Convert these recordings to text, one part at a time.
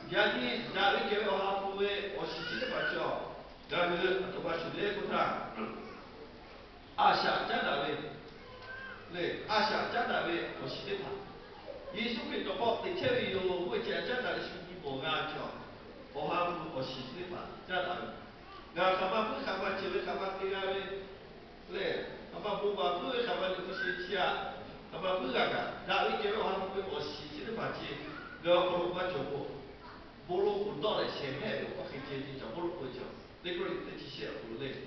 Yani dari ke ha puwe o sisi de bacho gagu atau bacho de kutra asha jada le asha jada o sisi pa Yesu ke to ko te chewi yo wo che jada le shuki bo ga cho o ha pu o sisi pa jada ga kama pu kama chewe kama te ga le kama bu ba pu kama le ku shi chia kama pu ga dari ke ha pu o sisi de pa che ga ko ba cho bo 菠萝滚到了前面，我可以接近叫菠萝滚叫，那个人的机械不累。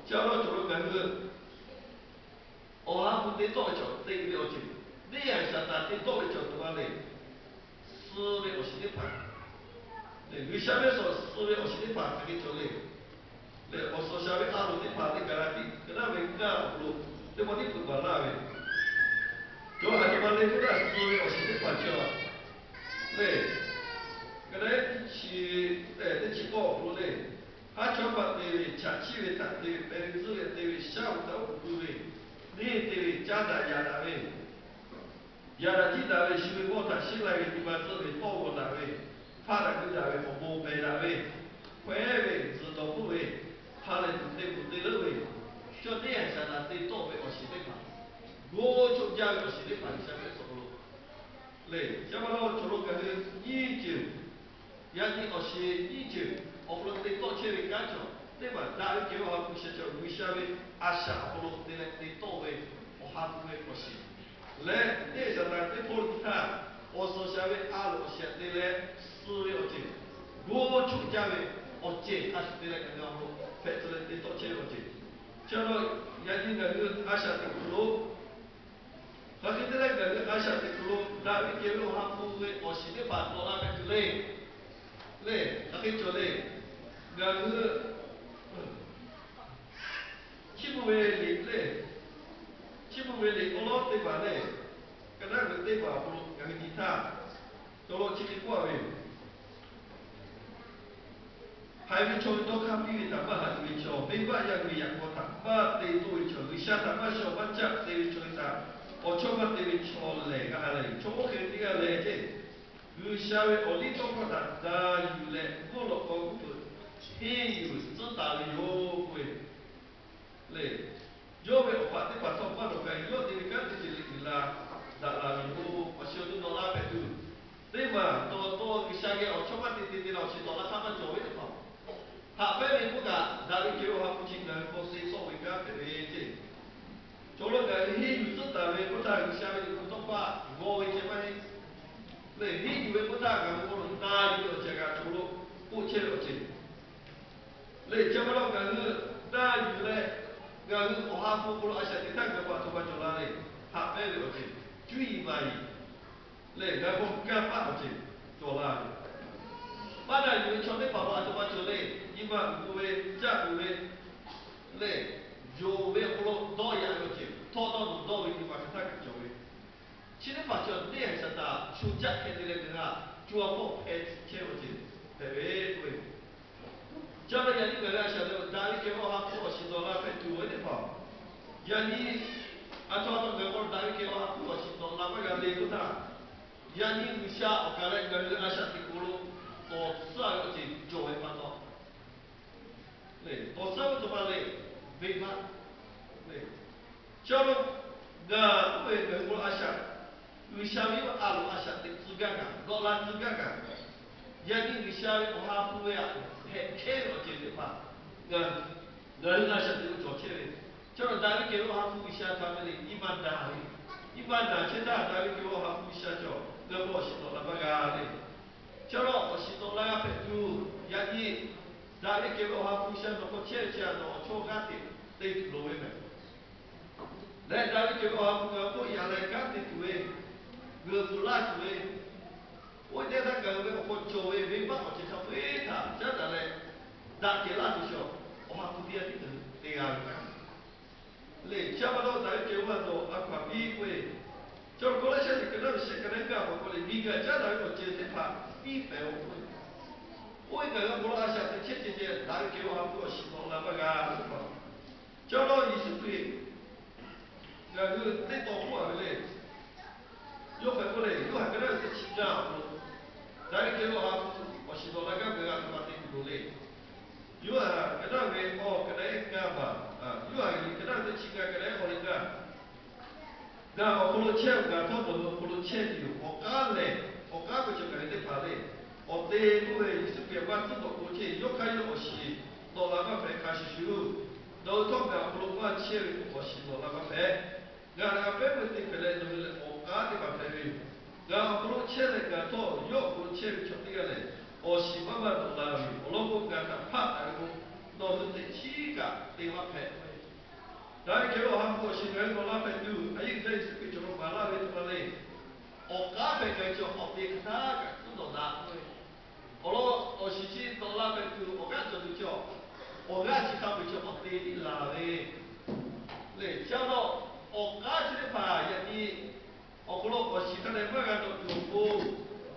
叫了做了个是，我还不得到叫，这个了解。你还想拿得到的叫多少嘞？450的盘，对，为下面说450的盘可以做嘞。对，我说下面2路的盘，你给他的，给他们干不？对吧？你不管那呗。就还是把那个450的盘叫，对。 cái đấy chỉ để chỉ có luôn này hát cho bạn để trả chi về tặng để bên dưới để sao đâu cũng về đi để cha đã nhà đã về nhà đã chỉ đã về chỉ có ta xin lại thì mà dưới để to của đã về pha đã cứ đã về một bộ về đã về khỏe về tự động cũng về pha lại cũng để lỡ về cho nên là sao là để to về ở xí đấy mà ngô chụp ra ở xí đấy mà sao phải sổ lên cho mà nó cho nó cái gì chứ yani oshe ije oflo te to cheve gacho te ba da ke o ha ku she cho wi sha ve asha oflo te le te to ve o ha ku ve oshe le te sa ta te por ta o so sha ve al o she te le su ve o che go chu ja ve o che as te le ka ga ho fe te le te to che o che chalo yani ga gu asha te ku lo ha ke te le ga gu asha te ku lo da ke o ha ku ve o she te ba to la ka le 네, 하겠죠네. 그 치부웨리 네. 치부웨리 올라올 때 봐네. 그날 그때 봐 보러 여기 기타. 저로 치기 꼬아웨. 하이비 초도 카피리 담바 하이비 초. 뱅바 야기 약고 담바 때도 초. 의샤 담바 초 반짝 때비 초이다. 어초바 때비 초레가 하래. 초고 개디가 레제. 그下面我哩中国大家有嘞，我老公不，he有只打的有会嘞，有为我把这把头发都干，有的你看这里啦，打啦有，我晓得到那边去，对嘛？多个下个我出发的老师到那他们做为的嘛，他别人不干，那里给我还不清人，我是所谓干的这，做了个he有只打的，不打下面不动发，我为什么？ 네, 이 유에 보다 강고는 나 이거 제가 주로 꼬체를 어째. 네, 저번에 나 유에 그 어하부로 아시아 대탕 거 도바 졸라네. 합배를 어째. 주의 많이. 네, 나 뭔가 빠 어째. 졸라. 빠다 유에 처음에 바로 도바 졸래. 이마 우에 자 우에 네, 요에 홀로 너야 어째. 토도도 너 이거 같은 거其实把叫练上的出家开的那个啊，主要不拍切过去，对。叫了人家个人晓得，哪里给我哈不许多那拍多的跑，人家啊做到美国哪里给我哈不许多那个累不他，人家不下我刚才个人啊下的咕噜，多少个钱就会办到，对，多少个怎么累，没办，对，叫了那不会美国啊下。 Wishawi alu asya tsugaga, dola tsugaga. Jadi wishawi oha puya he o je pa. Ngan asya tu jo che. Choro dari ke oha pu wisha ta me iman da hari. Iman da che da dari ke oha pu wisha jo. Ngan bo shi dola baga le. Choro o shi dola ga pe tu. Jadi dari ke oha pu wisha no ko che che no cho ga te. Te lo we me. Le dari ke oha pu ga ko ya le ga te tu e. 个不拉出来，我这他个我作为没办法去上非他，真的嘞，那给拉出去，我还不别的这样子，嘞，下不到咱就话说啊，快比会，就过来现在跟他们是跟人家过来，你个家长我接着他比白我会，我一个人过来想着切，那给我还不习惯了，不干是吧？教到20岁，那个得到货嘞。 又反过来，又还跟那个起价，咱给我哈切个托罗布罗切有，我家嘞，我家不就个得爬嘞，我爹都会是别把这个过去又开始我是，到那个飞开始修，到托个布罗把切我是到那个飞，那个飞不得飞来都是我家的把飞，那布罗切嘞个托又布罗切出这个嘞，我是慢慢到那里，我老公个他怕那个，到是得起个对话飞。Dari kero hampo shingal kola pendu ayi dai supi choro mala ve tumale o ka pe kai cho o pe kata ka tu do da olo o shichi dola pendu o ga cho tu cho o ga chi ka pe cho o te ni la ve le cha no o ka chi pa ya ni o kolo o shi ka le ma ga do tu ko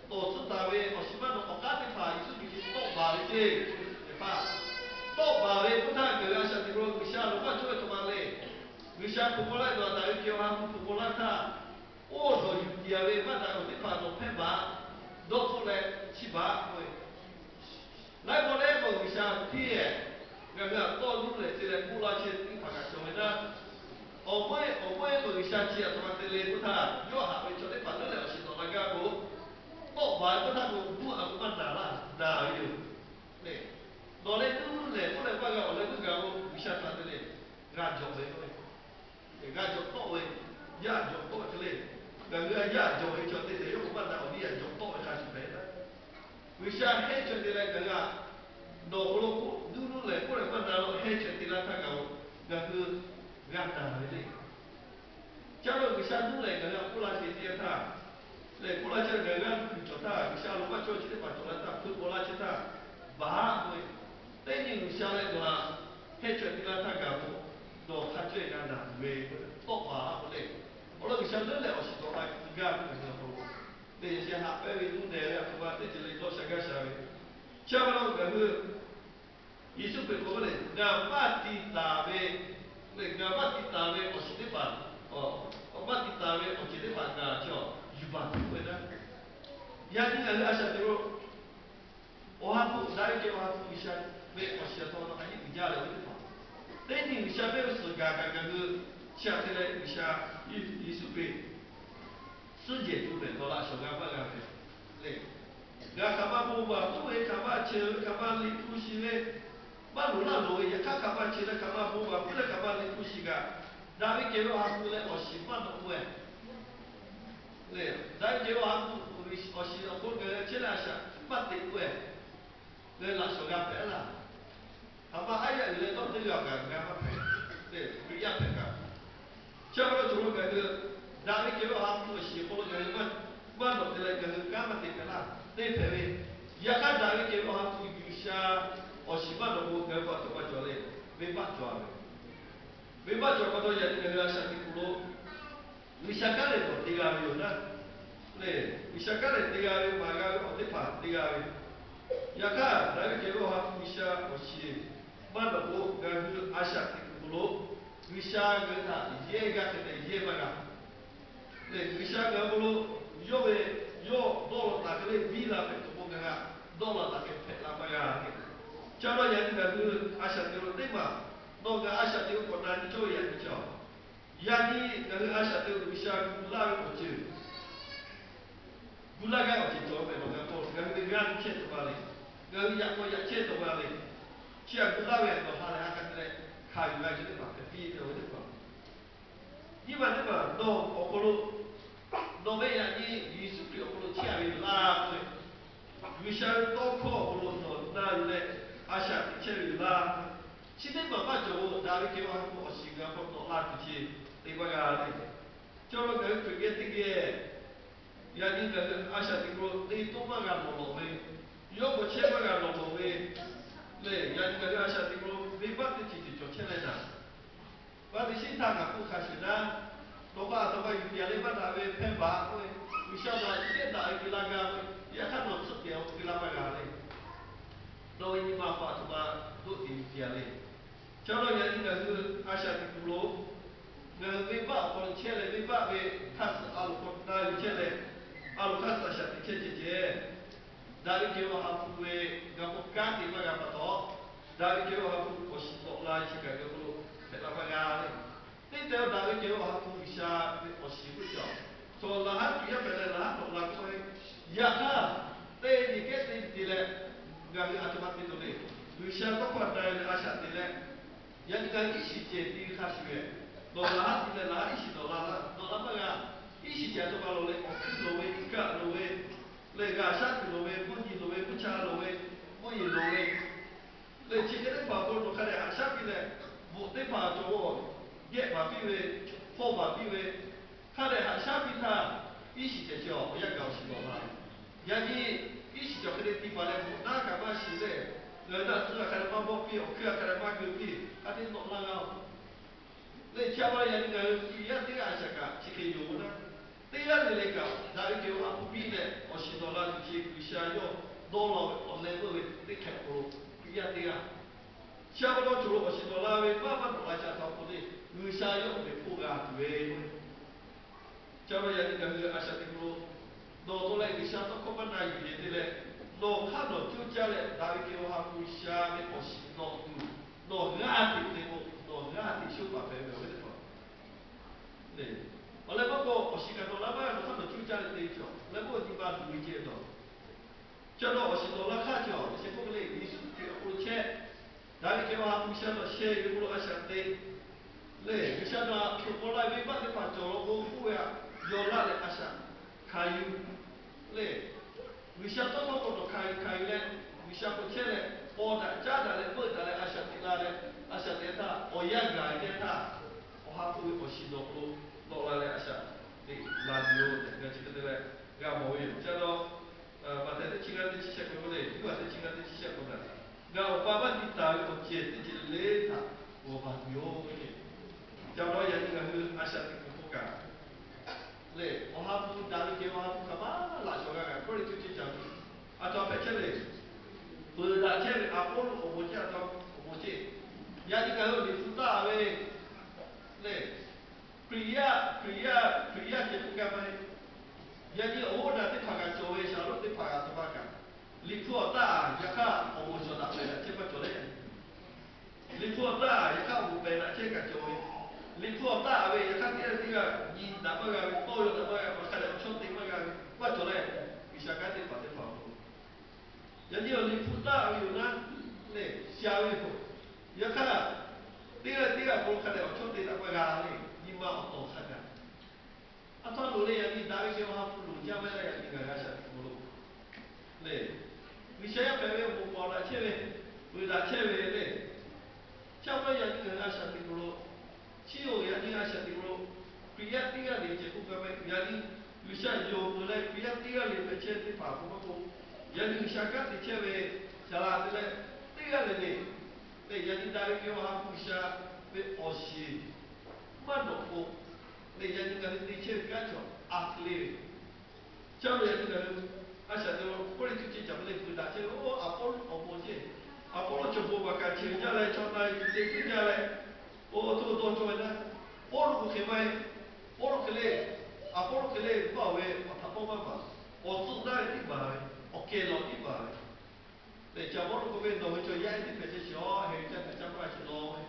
to su da ve o shi ma no o ka te pa yi su bi chi to ba ve che pa to ba ve ku ta ga sha ti ro ku sha lo ka cho to ma le Wisha kumola do ta ke wa ku kumola ta o do yu dia ve ma ta o te pa do pe ba do fu le chi ba ko lai mo le mo wisha ti e ga ga to lu le te le ku la che ti pa ga so na o mo ko wisha chi a to ma te le ku ta yo ha ve cho te pa le o shi do la ga ko to ba ko ta ko bu a ku ma na la da yu le do le tu le ko le pa ga o le ku ga ko wisha ta te le ga jo ve ko ga jo to we ya jo to kle ga ga ya jo he cho te te yo ba na o ni ya jo to ka shi be na wi sha he cho te la ga ga do ko lo ko du lu le ko le ba na lo he cho te la ta ga ga ku ga na le cha lo wi sha du le ga ga ku la che te ta le ku la che ga ga ku cho ta wi sha lo ba cho chi ba cho la ta ku ko la che ta ba ko te ni wi sha le ga he cho te la ta ga ko do ka che ga na we to pa ko le o lo che le le o si to ha ga ko na ko le se ha pe vi tu de ya ko ba te che le to sa ga sa we cha ba lo ga ku Yesu pe ko le ga ba ti ta ve le ga ba ti ta ve o si te ba o ba ti ta ve o che te ba ga cho yu ba tu we na ya ni ga a sha te ro o ha ku dai ke o ha ku sha ve o si to no ai bi ja le o te pa但你为啥没有自家个下起来为啥艺术辈世界主办到了小干巴干的嘞？那干巴不吧？作为干巴吃，干巴里出息嘞，马路那路也看干巴吃了干巴不吧？不了干巴里出息个，那位给我还不来，我习惯都不哎。嘞，那给我还不我习我个吃了下，不得不哎，嘞那小干巴啦。Apa ayat bila tu tegakkan apa pun, dia tegak. Cara cara kata, dari kira ham tu si kalau kata man tu telah kata kamu tegaklah, tapi ya kan dari kira ham tu bisa, osima tu kata tu macam le, bebas jual, bebas jual pada jadi negara satu pulau, misalkan itu 3 hari na, le, misalkan itu 3 hari, maka itu 3 hari. Ya kan dari kira ham bisa osi. Mana ko ga hu asha ti kulo wisha ga ta ye ga te ye ba ga le wisha ga kulo yo do la ke vi la pe to ga do la ke pe la ba ga cha lo ya ga hu asha ti ro te ma do ga asha ti ko na ni cho ya ni cho ya ni ga hu asha ti wisha la ko chi gula ga o chi to me lo ga ko ga hu ga ni che to ba le ga hu ya ko ya che to ba le Cia gula we to ha le akan le ka yu ga jile ba ke pi de o de ba ni ba de ba no okolo no me ya ni Yesu pri okolo cia we la we wi sha to ko okolo no na le asha ti che we la chi de ba ba jo da we ke wa ko si ga ko to la ti chi te ba ga le cho lo ga tu ge ti ge ya ni ga asha ti ko te to ba ga lo we yo ko che ba ga lo we 네, 야니가 아샤 디고 리바트 지지 좋체래나. 바디 신타가 부카시나 도바 유디아레 바다베 펜바 왜 위샤다 시에다 이라가 야카노 츠게 오키라바가레. 노이니 마파투바 도티 디아레. 저로 야니가 그 아샤 디고로 그 리바 본 체레 리바베 카스 알코나 유체레 알카스 아샤 디체체제 dari kiro hafuwe gapo kati ma gapo to dari kiro hafu osito la chika gapo pela pagare te dari kiro hafu bisa osito so lahat dia pada lahat lakukan ya ka te ni ke te dile gami atumat itu le bisa to pada asat dile yang ga isi je di khaswe do lahat dile lahat isi do lahat do lama ga isi je to kalau le okun lo we ka lo we le ga asat lo we bu ni lo we bu cha lo we bu yi lo we le chi ke pa ko do kare asat dile bu te pa to wo ye ba bi we fo ba bi we 他的下边他一时就叫不要高兴了嘛，人家一时就给你地方来，那干嘛是嘞？人家主要看他妈毛病，我看他妈狗屁，他得弄那个，你家外人家一样这样些个，是可以用的。这样的那个，那个叫他不比嘞，我是到那就是为啥要多了，我来不为你看不，一样这样。下不到主了，我是到那位慢慢到那家头不的，为啥要为不干对？ Coba yang kita lihat asal itu, do tolak bisa tu kau mana yang dia le, do kan do tu jalan dari kau hapu siapa posisi do tu, do ngati tengok, do ngati siapa pernah betul. Le, oleh apa posisi kau lama do kan do tu jalan tu, lepas di bawah dua je do. Jadi posisi do lah kacau, sebab le isu kau cek dari kau hapu siapa share itu asal te, le bisa do kau mulai bebas di pasal kau buat. 有那的阿啥，开有嘞，为啥多么多开嘞？为啥不切嘞？我的家的嘞，不的嘞，阿啥的啦嘞，阿啥的他，我也改的他，我还不会我许多路，落来嘞阿啥，的拉丢的，那这个的嘞，俺冇用，这咯，把他的情感的这些过来，你把他情感的这些过来，俺我爸爸的大我接的这嘞他，我把丢的，这咯也应该是阿啥的不干。 le o ha pu dari ke o ha pu kama la so ga ko le tu ti jam a to pe che le pu da che le a ko o mo che a to o mo che ya ni ka ho ni fu ta we le priya ke pu ka mai ya ni o da te pha ga cho we sha lo te pha ga to ba ka li fu ta ya ka o mo so da pe che pa cho le li fu ta ya ka u pe na che ka cho we 你做大位，看见这个你那么个都有那么个，我看到兄弟那个，我做嘞，比下干的把这跑路。人家你做大位呢，嘞下位不，要看这个不看到兄弟那么个嘞，你妈多看的。啊，他路嘞，你大位叫他路家位嘞，你看看啥不路？嘞，为啥要白位不跑了？前位，为啥前位嘞？下位人你看看啥不路？ Cio yang ni asal dulu, pria tiga ni je bukan baik. Yang ni bisa jauh mulai pria tiga ni macam ni pak aku. Yang ni syakat di cewek jalan tu le tiga ni. Yang ni dari kau aku bisa berosi. Mana aku? Yang ni kalau di cewek kacau akli. Cakap yang ni kalau asal dulu politik je jam ni budak cewek. Oh apa je? Apa coba bakal cewek jalan contoh itu jalan. 我做呢，我如果去买，我如果来，啊，我如果来报为，我他帮忙嘛，我自带的嘛，我给了的嘛，对，叫我如果为弄就也一定是小，还是讲过是弄，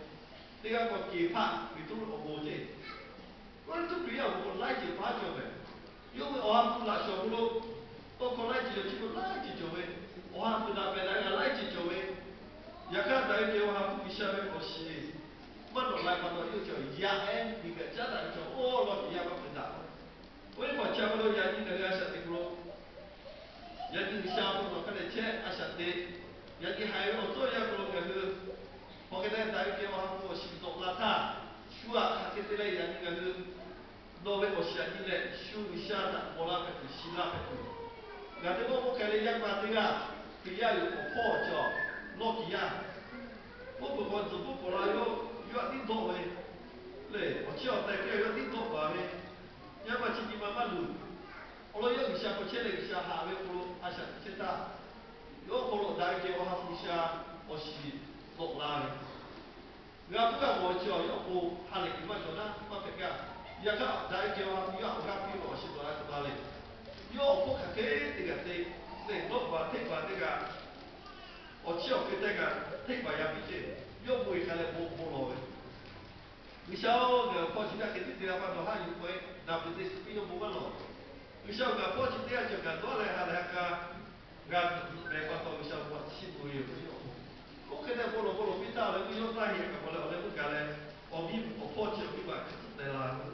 这个我给怕，为多我无这，我都不要我来就怕就呗，因为我还不拿小不喽，我可来就就来就呗，我还不拿别那个来就呗，也看到给我还不下面我是。 mana lai mana itu cakap ya ni kerja tak cakap oh lo dia apa benda. Boleh baca kalau yang ini dari asal tikro, yang ini siapa lo kan cek asal tik, yang ini hai lo tu yang kalau kerja, pokoknya dari dia orang tu si dok lata, shua hakik tu yang ini kerja, lo be osya ni le, shu isya tak bola betul, sila betul. Nanti mau kerja yang matiga, dia有破叫诺基亚，我不管怎么过来哟。 要顶多喂，嘞，我叫大家要顶多吧喂，要么自己慢慢录，我罗要一下不切了一下下喂，我罗阿下切打，要我罗大家我哈不下，我是落来的，要不然我叫要我哈里嘛做那嘛别个，要个大家我哈不要我哈比我是做那做那嘞，要不看给这个对，对，落吧对吧这个，我叫给这个对吧也比这。 又不会看来不老的，你晓得，过去那肯定对他们说还有会，那不得是比较不稳了。usah ka po dia juga dole hal ka ga mereka to usah buat sibu yo. Kok kena bolo kita le usah tahi ka boleh oleh bukan le obi po obi ba tela.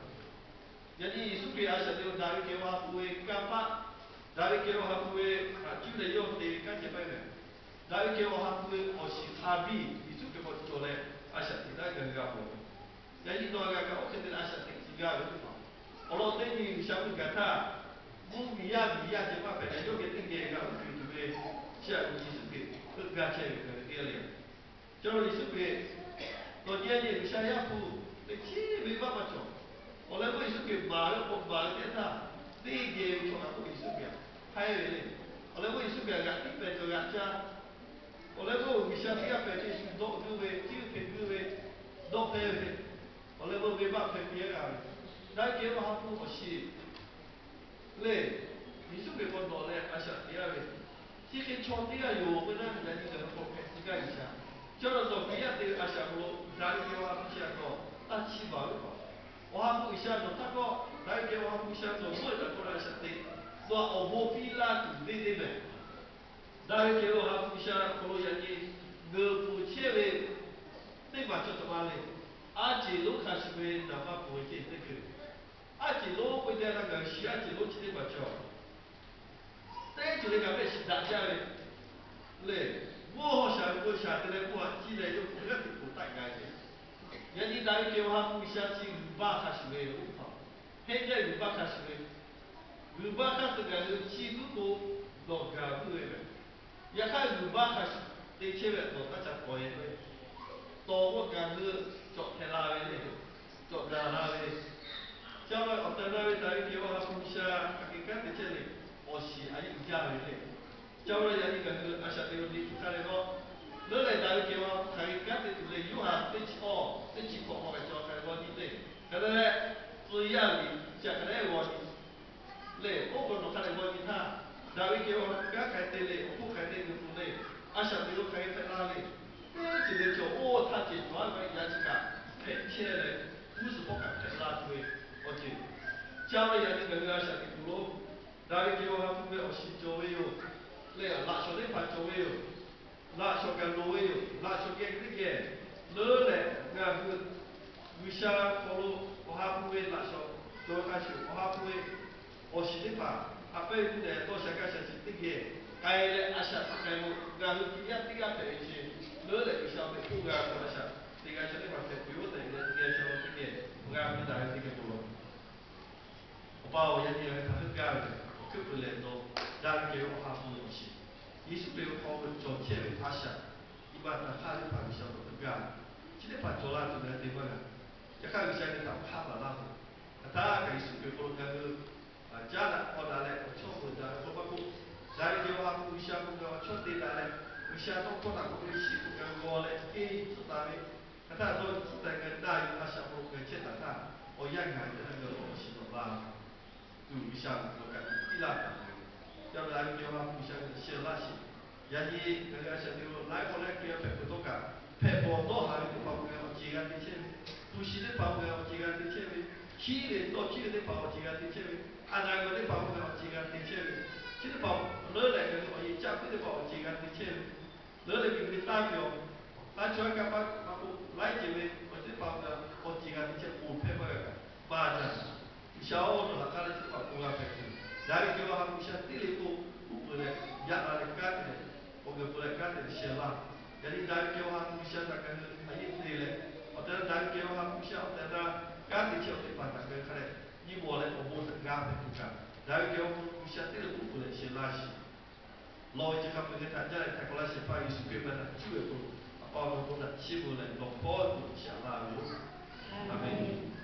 Jadi suki asa dia dari kewa kue kapa dari kewa kue juga yo te kan je pai. Dari kewa kue osi habi itu ke po tole asa tidak ganggu. Jadi tu agak kau kita asa tiga itu. Kalau ni siapa kata biar cuma pada yo kita tinggi kau tu siapa ni suki kerja cewek dia le. Jadi suki tu dia ni saya pun kecil berapa macam. Oleh pun suki baru dia tak tinggi cuma aku suki. Hai le. Oleh pun suki agak tinggi tu agak. Oleh pun bisa dia pergi dok dua, tiga dua, dok dua. Oleh pun bebas pergi kan. Dah kira aku masih le. Isu bebas dollar asal dia le. Jika contohnya yo benar jadi kalau profesi juga bisa. Contoh dia tu asal lo dah kira aku siapa tak cibar apa. Aku bisa tu tak kau dah kira aku bisa tu semua tak kau asal tu. Doa obo pila tu deh. Dah kira aku bisa kalau jadi gepu cewek. Tapi macam tu balik. Aje lo kasih gue dapat boleh tu. Aji lo pun dia nak si aji lo ciri baca. Tapi ciri kami sedap je le. Buah saya tu le buah ciri itu bukan tipu tak gaji. Jadi dari kewan bisa ciri rubah kasih le. Hanya rubah kasih le. Rubah kasih le ciri tu loga tu le. Ya kan rubah kasih le ciri tu tak cap koi le. Tahu kan tu cok telah le. Cok dah le. Siapa orang dari kewan bisa hakikat macam osi ayat jauh ni. Siapa yang kan asal dia di tukar itu, lelai dari kewan hakikat itu le yuha teci kau orang jauh kan orang ni. Kerana tujuan ni siapa orang le, orang kan orang ni ha. Dari kewan hakikat le, orang kan le tu le. Asal dia hakikat le. Jadi jauh他解决了人家骗钱嘞，不是不敢骗拉出来。Okey. Cara yang ni gaya asal itu lo dari kewan aku be osi jowe yo. Le la so le pa jowe yo. La so kan lowe yo. La so ke ke. Le ga bu bisa kalau aku be la so. Do ka si aku be osi le pa. Apa itu dah to saya kasi tinggi. Kai le asal pakai mo ga tiga pe je. Le bisa be ku ga asal. Tiga so le pa pe yo te dia so tinggi. Ga mi dah tinggi puluh. Bawa yang dia tak kerja, kebetulan tu dari kewan aku masih. Isu kewan aku jauh cewek asal, ibarat hari pagi saya bekerja. Jadi pacolan tu dah tiba kan. Jika bisa kita apa lah. Kata isu kewan aku jalan pada le, coba jalan coba aku dari kewan aku bisa aku coba jalan. Bisa tu pun aku isi bukan boleh. Tetapi kata tu kita kena asal aku kerja tak. Oh yang ada orang masih berbang. Tu bisa bukan tidak. Jangan lagi dia orang bisa selasi. Jadi kalau saya tu lain orang dia betul kan. Bodoh hari tu bawa orang jiran di sini. Pusi tu bawa orang jiran di sini. Kiri tu bawa jiran di sini. Anak tu bawa orang jiran di sini. Kita bawa lelai tu orang jatuh tu bawa jiran di sini. Lelai kita tahu. Lain apa aku lain je kita bawa orang jiran di sini. Upah berapa? Banyak. InsyaAllah lah kalau itu Pak Kurang Fakir. Dari kewan aku bisa pilih tu, boleh jangan dekat ni, boleh dekat ni siapa. Jadi dari kewan aku bisa tak kena ayat pilih. Atau dari kewan aku bisa atau kat di siapa tempat tak kena. Ni boleh tegak bertukar. Dari kewan aku bisa pilih boleh siapa. Lalu jika pengetat jalan tak kelas siapa isu kewan cuba tu. Apa pun tak cium boleh, lapor tu insyaAllah. Amin.